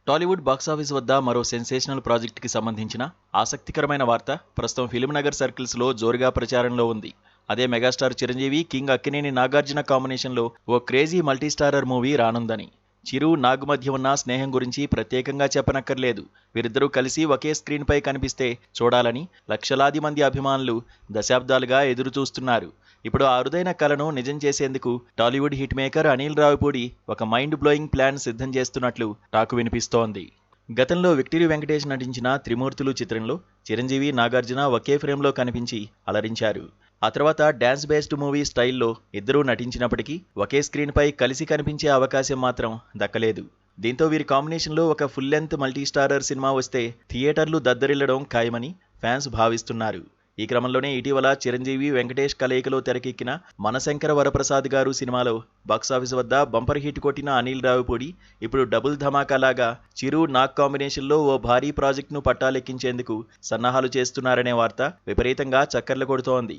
Tollywood box office వద్ద మరో sensational ప్రాజెక్టుకి సంబంధించిన ఆసక్తికరమైన వార్త ప్రస్తుతం ఫిల్మ్ నగర్ సర్కిల్స్లో జోరుగా ప్రచారంలో ఉంది. అదే మెగాస్టార్ చిరంజీవి, కింగ్ అక్కినేని నాగార్జున కాంబినేషన్లో ఓ క్రేజీ మల్టీస్టారర్ మూవీ రానుందని. చిరు, నాగ్ మధ్య ఉన్న స్నేహం గురించి ప్రత్యేకంగా చెప్పనక్కర్లేదు. వీరిద్దరూ కలిసి ఒకే స్క్రీన్పై కనిపిస్తే చూడాలని లక్షలాది మంది అభిమానులు దశాబ్దాలుగా ఎదురు చూస్తున్నారు. ఇప్పుడు ఆ అరుదైన కలను నిజం చేసేందుకు టాలీవుడ్ హిట్ మేకర్ అనిల్ రావిపూడి ఒక మైండ్ బ్లోయింగ్ ప్లాన్ సిద్ధం చేస్తున్నట్లు టాకు వినిపిస్తోంది. గతంలో విక్టరీ వెంకటేష్ నటించిన త్రిమూర్తులు చిత్రంలో చిరంజీవి, నాగార్జున ఒకే ఫ్రేమ్లో కనిపించి అలరించారు. ఆ తర్వాత డ్యాన్స్ బేస్డ్ మూవీ స్టైల్లో ఇద్దరూ నటించినప్పటికీ ఒకే స్క్రీన్పై కలిసి కనిపించే అవకాశం మాత్రం దక్కలేదు. దీంతో వీరి కాంబినేషన్లో ఒక ఫుల్ లెంత్ మల్టీస్టారర్ సినిమా వస్తే థియేటర్లు దద్దరిల్లడం ఖాయమని ఫ్యాన్స్ భావిస్తున్నారు. ఈ క్రమంలోనే ఇటీవల చిరంజీవి, వెంకటేష్ కలయికలో తెరకెక్కిన మనశంకర వరప్రసాద్ గారు సినిమాలో బాక్సాఫీస్ వద్ద బంపర్ హిట్ కొట్టిన అనిల్ రావిపూడి ఇప్పుడు డబుల్ ధమాకా లాగా చిరు, నాగ్ కాంబినేషన్లో ఓ భారీ ప్రాజెక్టును పట్టాలెక్కించేందుకు సన్నాహాలు చేస్తున్నారనే వార్త విపరీతంగా చక్కర్లు కొడుతోంది.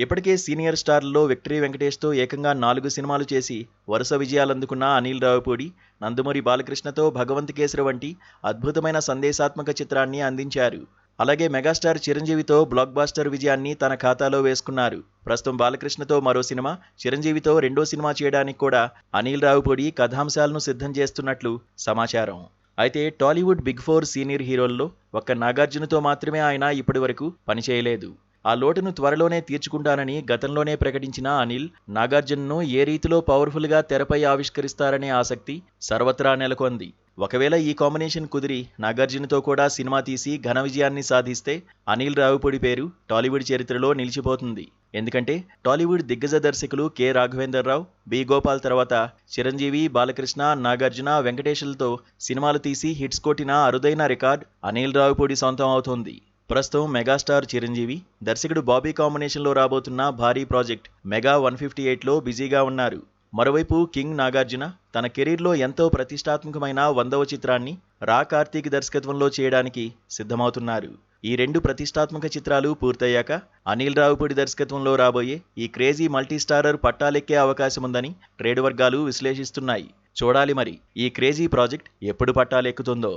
ఇప్పటికే సీనియర్ స్టార్లలో విక్టరీ వెంకటేష్తో ఏకంగా 4 సినిమాలు చేసి వరుస విజయాలందుకున్న అనిల్ రావిపూడి నందమూరి బాలకృష్ణతో భగవంత్ కేసరి వంటి అద్భుతమైన సందేశాత్మక చిత్రాన్ని అందించారు. అలాగే మెగాస్టార్ చిరంజీవితో బ్లాక్ బాస్టర్ విజయాన్ని తన ఖాతాలో వేసుకున్నారు. ప్రస్తుతం బాలకృష్ణతో మరో సినిమా, చిరంజీవితో రెండో సినిమా చేయడానికి కూడా అనిల్ రావిపూడి కథాంశాలను సిద్ధం చేస్తున్నట్లు సమాచారం. అయితే టాలీవుడ్ బిగ్ 4 సీనియర్ హీరోల్లో ఒక్క నాగార్జునతో మాత్రమే ఆయన ఇప్పటి వరకు పనిచేయలేదు. ఆ లోటును త్వరలోనే తీర్చుకుంటానని గతంలోనే ప్రకటించిన అనిల్, నాగార్జునను ఏ రీతిలో పవర్ఫుల్గా తెరపై ఆవిష్కరిస్తారనే ఆసక్తి సర్వత్రా నెలకొంది. ఒకవేళ ఈ కాంబినేషన్ కుదిరి నాగార్జునతో కూడా సినిమా తీసి ఘన విజయాన్ని సాధిస్తే అనిల్ రావిపూడి పేరు టాలీవుడ్ చరిత్రలో నిలిచిపోతుంది. ఎందుకంటే టాలీవుడ్ దిగ్గజ దర్శకులు కె రాఘవేందర్ రావు, బి గోపాల్ తర్వాత చిరంజీవి, బాలకృష్ణ, నాగార్జున, వెంకటేష్లతో సినిమాలు తీసి హిట్స్ కొట్టిన అరుదైన రికార్డ్ అనిల్ రావిపూడి సొంతం అవుతోంది. ప్రస్తుతం మెగాస్టార్ చిరంజీవి, దర్శకుడు బాబీ కాంబినేషన్లో రాబోతున్న భారీ ప్రాజెక్ట్ మెగా 158లో బిజీగా ఉన్నారు. మరోవైపు కింగ్ నాగార్జున తన కెరీర్లో ఎంతో ప్రతిష్టాత్మకమైన 100వ చిత్రాన్ని రా కార్తీక్ దర్శకత్వంలో చేయడానికి సిద్ధమవుతున్నారు. ఈ 2 ప్రతిష్టాత్మక చిత్రాలు పూర్తయ్యాక అనిల్ రావిపూడి దర్శకత్వంలో రాబోయే ఈ క్రేజీ మల్టీస్టారర్ పట్టాలెక్కే అవకాశముందని ట్రేడ్ వర్గాలు విశ్లేషిస్తున్నాయి. చూడాలి మరి ఈ క్రేజీ ప్రాజెక్ట్ ఎప్పుడు పట్టాలెక్కుతుందో.